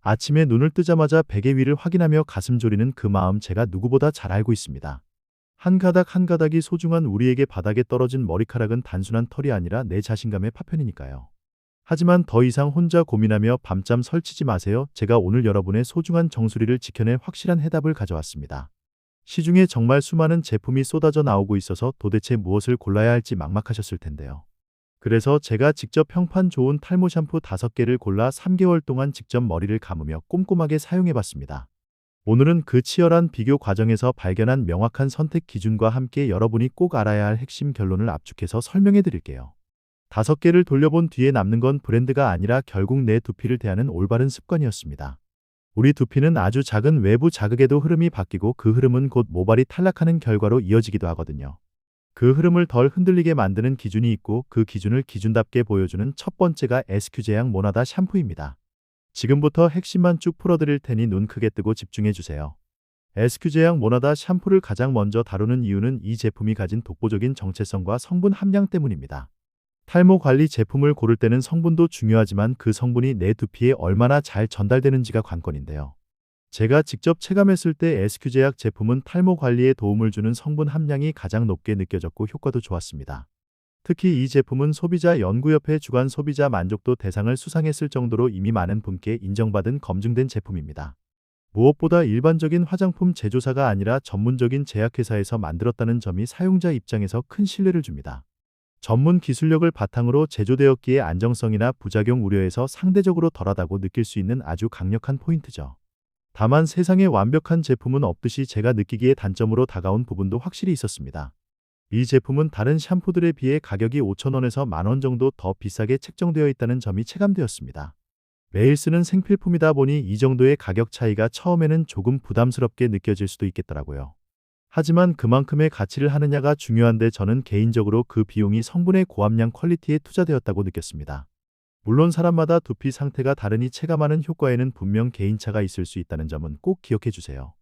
아침에 눈을 뜨자마자 베개 위를 확인하며 가슴 졸이는 그 마음 제가 누구보다 잘 알고 있습니다. 한 가닥 한 가닥이 소중한 우리에게 바닥에 떨어진 머리카락은 단순한 털이 아니라 내 자신감의 파편이니까요. 하지만 더 이상 혼자 고민하며 밤잠 설치지 마세요. 제가 오늘 여러분의 소중한 정수리를 지켜낼 확실한 해답을 가져왔습니다. 시중에 정말 수많은 제품이 쏟아져 나오고 있어서 도대체 무엇을 골라야 할지 막막하셨을 텐데요. 그래서 제가 직접 평판 좋은 탈모 샴푸 5개를 골라 3개월 동안 직접 머리를 감으며 꼼꼼하게 사용해봤습니다. 오늘은 그 치열한 비교 과정에서 발견한 명확한 선택 기준과 함께 여러분이 꼭 알아야 할 핵심 결론을 압축해서 설명해 드릴게요. 5개를 돌려본 뒤에 남는 건 브랜드가 아니라 결국 내 두피를 대하는 올바른 습관이었습니다. 우리 두피는 아주 작은 외부 자극에도 흐름이 바뀌고 그 흐름은 곧 모발이 탈락하는 결과로 이어지기도 하거든요. 그 흐름을 덜 흔들리게 만드는 기준이 있고 그 기준을 기준답게 보여주는 첫 번째가 SQ 제약 모나다 샴푸입니다. 지금부터 핵심만 쭉 풀어드릴 테니 눈 크게 뜨고 집중해주세요. SQ 제약 모나다 샴푸를 가장 먼저 다루는 이유는 이 제품이 가진 독보적인 정체성과 성분 함량 때문입니다. 탈모 관리 제품을 고를 때는 성분도 중요하지만 그 성분이 내 두피에 얼마나 잘 전달되는지가 관건인데요. 제가 직접 체감했을 때 SQ 제약 제품은 탈모 관리에 도움을 주는 성분 함량이 가장 높게 느껴졌고 효과도 좋았습니다. 특히 이 제품은 소비자연구협회 주간 소비자 만족도 대상을 수상했을 정도로 이미 많은 분께 인정받은 검증된 제품입니다. 무엇보다 일반적인 화장품 제조사가 아니라 전문적인 제약회사에서 만들었다는 점이 사용자 입장에서 큰 신뢰를 줍니다. 전문 기술력을 바탕으로 제조되었기에 안정성이나 부작용 우려에서 상대적으로 덜하다고 느낄 수 있는 아주 강력한 포인트죠. 다만 세상에 완벽한 제품은 없듯이 제가 느끼기에 단점으로 다가온 부분도 확실히 있었습니다. 이 제품은 다른 샴푸들에 비해 가격이 5,000원에서 10,000원 정도 더 비싸게 책정되어 있다는 점이 체감되었습니다. 매일 쓰는 생필품이다 보니 이 정도의 가격 차이가 처음에는 조금 부담스럽게 느껴질 수도 있겠더라고요. 하지만 그만큼의 가치를 하느냐가 중요한데 저는 개인적으로 그 비용이 성분의 고함량 퀄리티에 투자되었다고 느꼈습니다. 물론 사람마다 두피 상태가 다르니 체감하는 효과에는 분명 개인차가 있을 수 있다는 점은 꼭 기억해 주세요.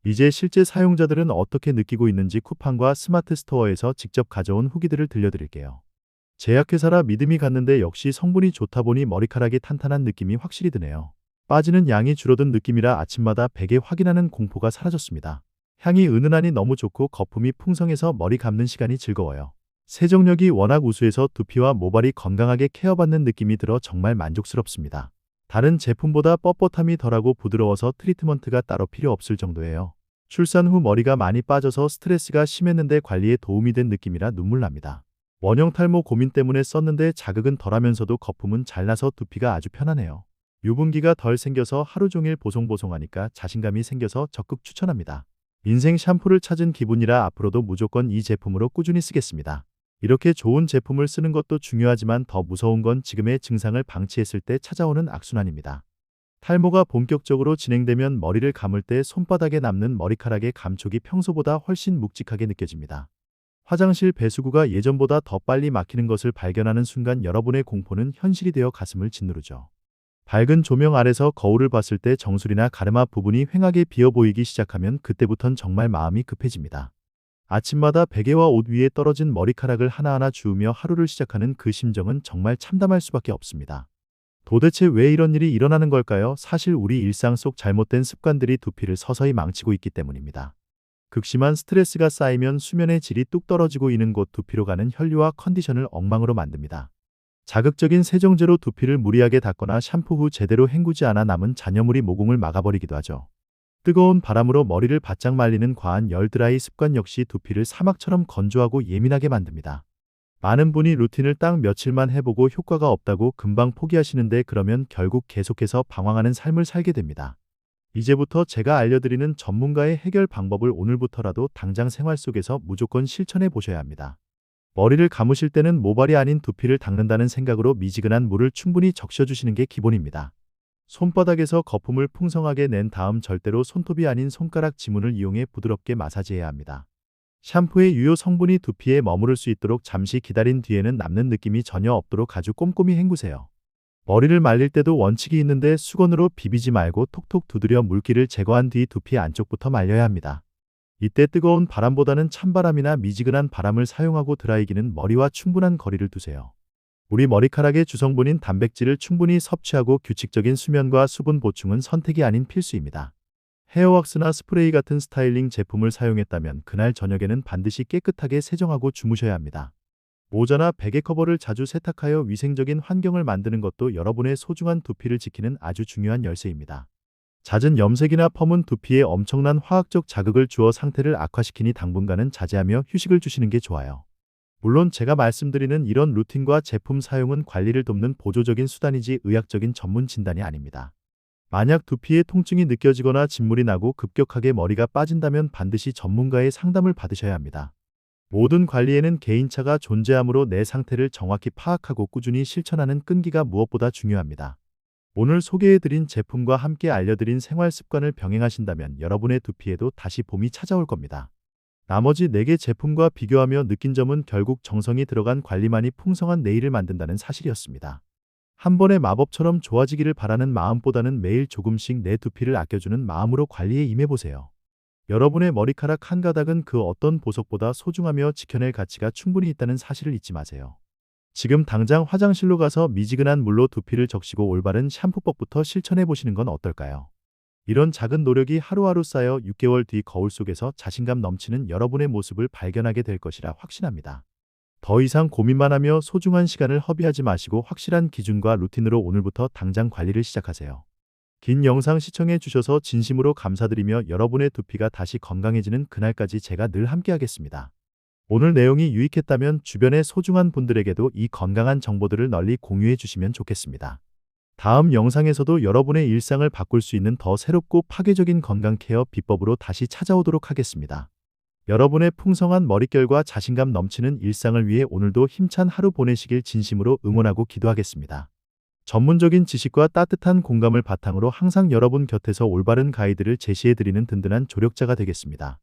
이제 실제 사용자들은 어떻게 느끼고 있는지 쿠팡과 스마트 스토어에서 직접 가져온 후기들을 들려드릴게요. 제약회사라 믿음이 갔는데 역시 성분이 좋다 보니 머리카락이 탄탄한 느낌이 확실히 드네요. 빠지는 양이 줄어든 느낌이라 아침마다 베개 확인하는 공포가 사라졌습니다. 향이 은은하니 너무 좋고 거품이 풍성해서 머리 감는 시간이 즐거워요. 세정력이 워낙 우수해서 두피와 모발이 건강하게 케어받는 느낌이 들어 정말 만족스럽습니다. 다른 제품보다 뻣뻣함이 덜하고 부드러워서 트리트먼트가 따로 필요 없을 정도예요. 출산 후 머리가 많이 빠져서 스트레스가 심했는데 관리에 도움이 된 느낌이라 눈물 납니다. 원형 탈모 고민 때문에 썼는데 자극은 덜하면서도 거품은 잘 나서 두피가 아주 편하네요. 유분기가 덜 생겨서 하루 종일 보송보송하니까 자신감이 생겨서 적극 추천합니다. 인생 샴푸를 찾은 기분이라 앞으로도 무조건 이 제품으로 꾸준히 쓰겠습니다. 이렇게 좋은 제품을 쓰는 것도 중요하지만 더 무서운 건 지금의 증상을 방치했을 때 찾아오는 악순환입니다. 탈모가 본격적으로 진행되면 머리를 감을 때 손바닥에 남는 머리카락의 감촉이 평소보다 훨씬 묵직하게 느껴집니다. 화장실 배수구가 예전보다 더 빨리 막히는 것을 발견하는 순간 여러분의 공포는 현실이 되어 가슴을 짓누르죠. 밝은 조명 아래서 거울을 봤을 때 정수리나 가르마 부분이 휑하게 비어 보이기 시작하면 그때부턴 정말 마음이 급해집니다. 아침마다 베개와 옷 위에 떨어진 머리카락을 하나하나 주우며 하루를 시작하는 그 심정은 정말 참담할 수밖에 없습니다. 도대체 왜 이런 일이 일어나는 걸까요? 사실 우리 일상 속 잘못된 습관들이 두피를 서서히 망치고 있기 때문입니다. 극심한 스트레스가 쌓이면 수면의 질이 뚝 떨어지고 이는 곧 두피로 가는 혈류와 컨디션을 엉망으로 만듭니다. 자극적인 세정제로 두피를 무리하게 닦거나 샴푸 후 제대로 헹구지 않아 남은 잔여물이 모공을 막아버리기도 하죠. 뜨거운 바람으로 머리를 바짝 말리는 과한 열드라이 습관 역시 두피를 사막처럼 건조하고 예민하게 만듭니다. 많은 분이 루틴을 딱 며칠만 해보고 효과가 없다고 금방 포기하시는데 그러면 결국 계속해서 방황하는 삶을 살게 됩니다. 이제부터 제가 알려드리는 전문가의 해결 방법을 오늘부터라도 당장 생활 속에서 무조건 실천해 보셔야 합니다. 머리를 감으실 때는 모발이 아닌 두피를 닦는다는 생각으로 미지근한 물을 충분히 적셔주시는 게 기본입니다. 손바닥에서 거품을 풍성하게 낸 다음 절대로 손톱이 아닌 손가락 지문을 이용해 부드럽게 마사지해야 합니다. 샴푸의 유효 성분이 두피에 머무를 수 있도록 잠시 기다린 뒤에는 남는 느낌이 전혀 없도록 아주 꼼꼼히 헹구세요. 머리를 말릴 때도 원칙이 있는데 수건으로 비비지 말고 톡톡 두드려 물기를 제거한 뒤 두피 안쪽부터 말려야 합니다. 이때 뜨거운 바람보다는 찬바람이나 미지근한 바람을 사용하고 드라이기는 머리와 충분한 거리를 두세요. 우리 머리카락의 주성분인 단백질을 충분히 섭취하고 규칙적인 수면과 수분 보충은 선택이 아닌 필수입니다. 헤어왁스나 스프레이 같은 스타일링 제품을 사용했다면 그날 저녁에는 반드시 깨끗하게 세정하고 주무셔야 합니다. 모자나 베개 커버를 자주 세탁하여 위생적인 환경을 만드는 것도 여러분의 소중한 두피를 지키는 아주 중요한 열쇠입니다. 잦은 염색이나 펌은 두피에 엄청난 화학적 자극을 주어 상태를 악화시키니 당분간은 자제하며 휴식을 주시는 게 좋아요. 물론 제가 말씀드리는 이런 루틴과 제품 사용은 관리를 돕는 보조적인 수단이지 의학적인 전문 진단이 아닙니다. 만약 두피에 통증이 느껴지거나 진물이 나고 급격하게 머리가 빠진다면 반드시 전문가의 상담을 받으셔야 합니다. 모든 관리에는 개인차가 존재하므로 내 상태를 정확히 파악하고 꾸준히 실천하는 끈기가 무엇보다 중요합니다. 오늘 소개해드린 제품과 함께 알려드린 생활 습관을 병행하신다면 여러분의 두피에도 다시 봄이 찾아올 겁니다. 나머지 4개 제품과 비교하며 느낀 점은 결국 정성이 들어간 관리만이 풍성한 내일을 만든다는 사실이었습니다. 한 번의 마법처럼 좋아지기를 바라는 마음보다는 매일 조금씩 내 두피를 아껴주는 마음으로 관리에 임해보세요. 여러분의 머리카락 한 가닥은 그 어떤 보석보다 소중하며 지켜낼 가치가 충분히 있다는 사실을 잊지 마세요. 지금 당장 화장실로 가서 미지근한 물로 두피를 적시고 올바른 샴푸법부터 실천해 보시는 건 어떨까요? 이런 작은 노력이 하루하루 쌓여 6개월 뒤 거울 속에서 자신감 넘치는 여러분의 모습을 발견하게 될 것이라 확신합니다. 더 이상 고민만 하며 소중한 시간을 허비하지 마시고 확실한 기준과 루틴으로 오늘부터 당장 관리를 시작하세요. 긴 영상 시청해 주셔서 진심으로 감사드리며 여러분의 두피가 다시 건강해지는 그날까지 제가 늘 함께하겠습니다. 오늘 내용이 유익했다면 주변의 소중한 분들에게도 이 건강한 정보들을 널리 공유해 주시면 좋겠습니다. 다음 영상에서도 여러분의 일상을 바꿀 수 있는 더 새롭고 파괴적인 건강 케어 비법으로 다시 찾아오도록 하겠습니다. 여러분의 풍성한 머릿결과 자신감 넘치는 일상을 위해 오늘도 힘찬 하루 보내시길 진심으로 응원하고 기도하겠습니다. 전문적인 지식과 따뜻한 공감을 바탕으로 항상 여러분 곁에서 올바른 가이드를 제시해드리는 든든한 조력자가 되겠습니다.